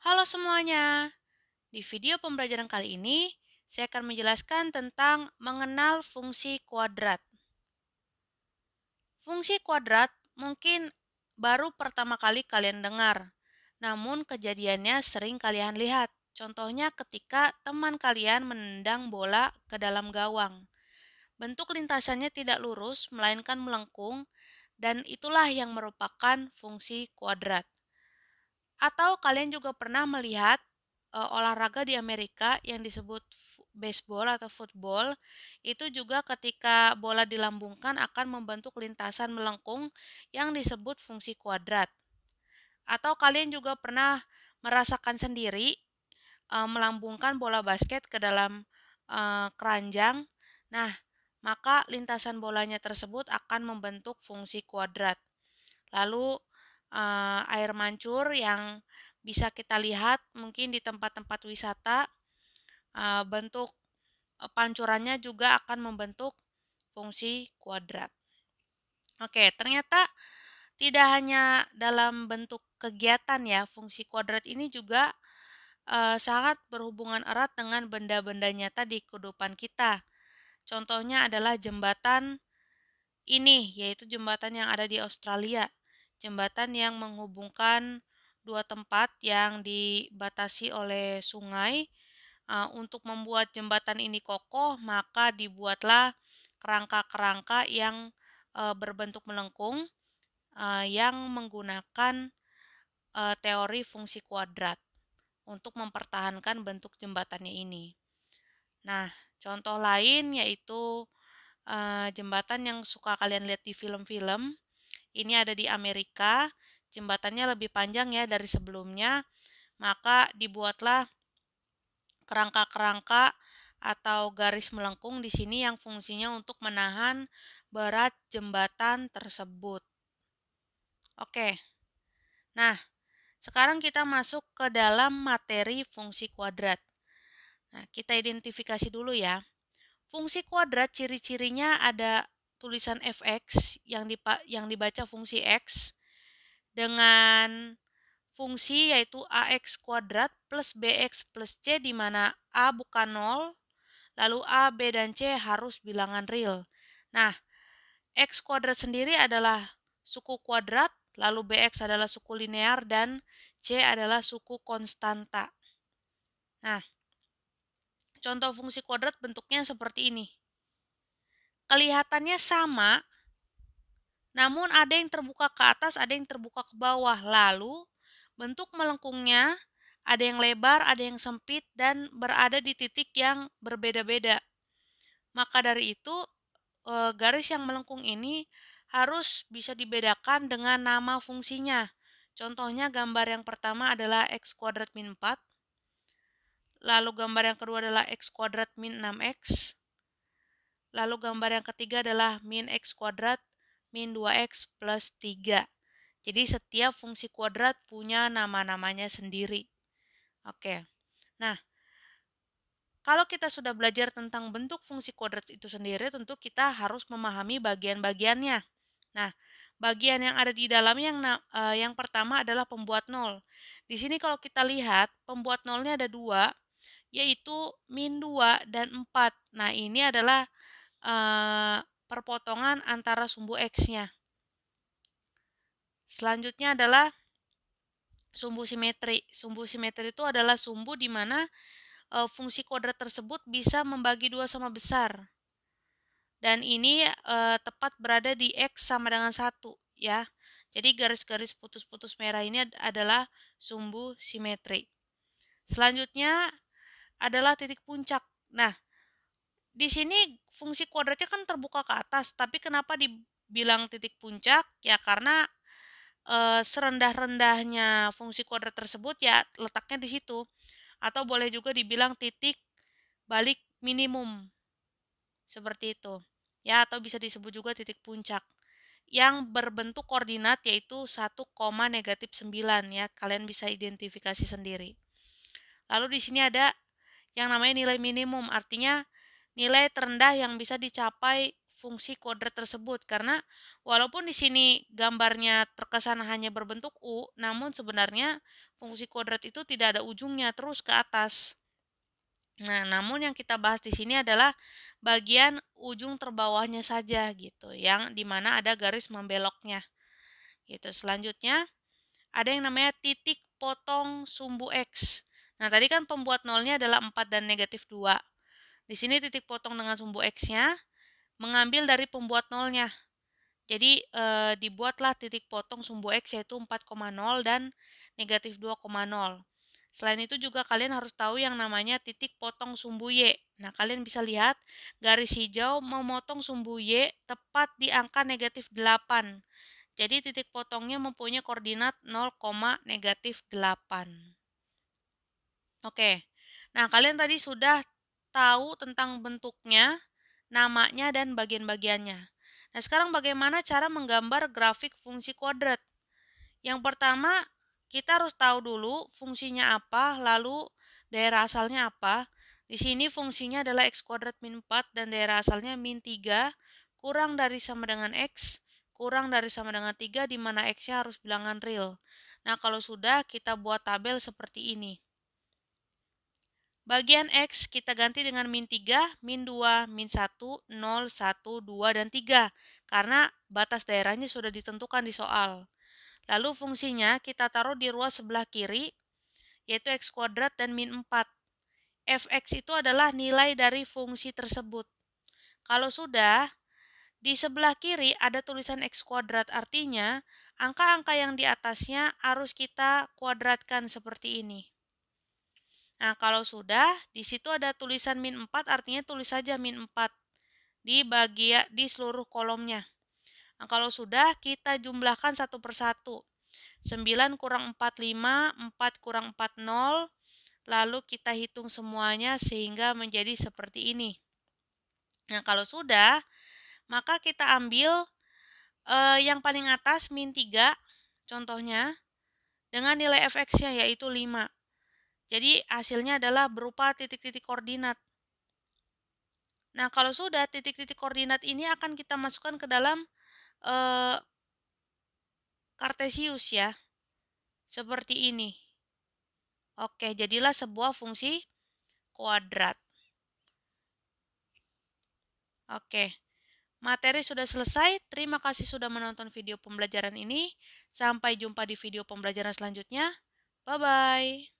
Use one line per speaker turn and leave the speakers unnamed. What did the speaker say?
Halo semuanya, di video pembelajaran kali ini saya akan menjelaskan tentang mengenal fungsi kuadrat. Fungsi kuadrat mungkin baru pertama kali kalian dengar, namun kejadiannya sering kalian lihat. Contohnya ketika teman kalian menendang bola ke dalam gawang. Bentuk lintasannya tidak lurus, melainkan melengkung, dan itulah yang merupakan fungsi kuadrat. Atau kalian juga pernah melihat olahraga di Amerika yang disebut baseball atau football, itu juga ketika bola dilambungkan akan membentuk lintasan melengkung yang disebut fungsi kuadrat. Atau kalian juga pernah merasakan sendiri melambungkan bola basket ke dalam keranjang. Nah, maka lintasan bolanya tersebut akan membentuk fungsi kuadrat. Lalu air mancur yang bisa kita lihat mungkin di tempat-tempat wisata, bentuk pancurannya juga akan membentuk fungsi kuadrat. Oke, ternyata tidak hanya dalam bentuk kegiatan ya, fungsi kuadrat ini juga sangat berhubungan erat dengan benda-benda nyata di kehidupan kita. Contohnya adalah jembatan ini, yaitu jembatan yang ada di Australia. Jembatan yang menghubungkan dua tempat yang dibatasi oleh sungai. Untuk membuat jembatan ini kokoh, maka dibuatlah kerangka-kerangka yang berbentuk melengkung yang menggunakan teori fungsi kuadrat untuk mempertahankan bentuk jembatannya ini. Nah, contoh lain yaitu jembatan yang suka kalian lihat di film-film. Ini ada di Amerika, jembatannya lebih panjang ya dari sebelumnya, maka dibuatlah kerangka-kerangka atau garis melengkung di sini yang fungsinya untuk menahan berat jembatan tersebut. Oke. Nah, sekarang kita masuk ke dalam materi fungsi kuadrat. Nah, kita identifikasi dulu ya. Fungsi kuadrat ciri-cirinya ada tulisan fx yang dibaca fungsi x dengan fungsi yaitu ax kuadrat plus bx plus c di mana a bukan 0, lalu a, b, dan c harus bilangan real. Nah, x kuadrat sendiri adalah suku kuadrat, lalu bx adalah suku linear, dan c adalah suku konstanta. Nah, contoh fungsi kuadrat bentuknya seperti ini. Kelihatannya sama, namun ada yang terbuka ke atas, ada yang terbuka ke bawah. Lalu, bentuk melengkungnya ada yang lebar, ada yang sempit, dan berada di titik yang berbeda-beda. Maka dari itu, garis yang melengkung ini harus bisa dibedakan dengan nama fungsinya. Contohnya gambar yang pertama adalah x kuadrat min 4. Lalu gambar yang kedua adalah x kuadrat min 6x. Lalu gambar yang ketiga adalah min x kuadrat min 2x plus 3. Jadi setiap fungsi kuadrat punya nama-namanya sendiri. Oke. Nah, kalau kita sudah belajar tentang bentuk fungsi kuadrat itu sendiri, tentu kita harus memahami bagian-bagiannya. Nah, bagian yang ada di dalamnya yang pertama adalah pembuat nol. Di sini kalau kita lihat, pembuat nolnya ada dua, yaitu min 2 dan 4. Nah, ini adalah perpotongan antara sumbu X-nya. Selanjutnya adalah sumbu simetri. Sumbu simetri itu adalah sumbu di mana fungsi kuadrat tersebut bisa membagi dua sama besar. Dan ini tepat berada di X sama dengan 1 ya. Jadi garis-garis putus-putus merah ini adalah sumbu simetri. Selanjutnya adalah titik puncak. Nah, di sini fungsi kuadratnya kan terbuka ke atas, tapi kenapa dibilang titik puncak? Ya karena serendah-rendahnya fungsi kuadrat tersebut ya letaknya di situ. Atau boleh juga dibilang titik balik minimum. Seperti itu. Ya, atau bisa disebut juga titik puncak. Yang berbentuk koordinat yaitu 1, -9 ya. Kalian bisa identifikasi sendiri. Lalu di sini ada yang namanya nilai minimum, artinya nilai terendah yang bisa dicapai fungsi kuadrat tersebut karena walaupun di sini gambarnya terkesan hanya berbentuk U, namun sebenarnya fungsi kuadrat itu tidak ada ujungnya terus ke atas. Nah, namun yang kita bahas di sini adalah bagian ujung terbawahnya saja gitu, yang dimana ada garis membeloknya. Gitu. Selanjutnya ada yang namanya titik potong sumbu X. Nah, tadi kan pembuat nolnya adalah 4 dan negatif 2. Di sini titik potong dengan sumbu X-nya mengambil dari pembuat nolnya. Jadi, dibuatlah titik potong sumbu X yaitu 4,0 dan negatif 2,0. Selain itu juga kalian harus tahu yang namanya titik potong sumbu Y. Nah, kalian bisa lihat garis hijau memotong sumbu Y tepat di angka negatif 8. Jadi titik potongnya mempunyai koordinat 0, negatif 8. Oke, nah kalian tadi sudah tahu tentang bentuknya, namanya, dan bagian-bagiannya. Nah, sekarang bagaimana cara menggambar grafik fungsi kuadrat? Yang pertama, kita harus tahu dulu fungsinya apa, lalu daerah asalnya apa. Di sini fungsinya adalah x kuadrat min 4 dan daerah asalnya min 3, kurang dari sama dengan x, kurang dari sama dengan 3, di mana x-nya harus bilangan real. Nah, kalau sudah, kita buat tabel seperti ini. Bagian X kita ganti dengan min 3, min 2, min 1, 0, 1, 2, dan 3. Karena batas daerahnya sudah ditentukan di soal. Lalu fungsinya kita taruh di ruas sebelah kiri, yaitu X kuadrat dan min 4. Fx itu adalah nilai dari fungsi tersebut. Kalau sudah, di sebelah kiri ada tulisan X kuadrat, artinya angka-angka yang di atasnya harus kita kuadratkan seperti ini. Nah, kalau sudah, di situ ada tulisan min 4, artinya tulis saja min 4 di seluruh kolomnya. Nah, kalau sudah, kita jumlahkan satu persatu. 9 kurang 4, 5, 4 kurang 4, 0. Lalu kita hitung semuanya sehingga menjadi seperti ini. Nah, kalau sudah, maka kita ambil yang paling atas min 3, contohnya, dengan nilai fx-nya yaitu 5. Jadi hasilnya adalah berupa titik-titik koordinat. Nah, kalau sudah, titik-titik koordinat ini akan kita masukkan ke dalam Kartesius ya. Seperti ini. Oke, jadilah sebuah fungsi kuadrat. Oke, materi sudah selesai. Terima kasih sudah menonton video pembelajaran ini. Sampai jumpa di video pembelajaran selanjutnya. Bye-bye.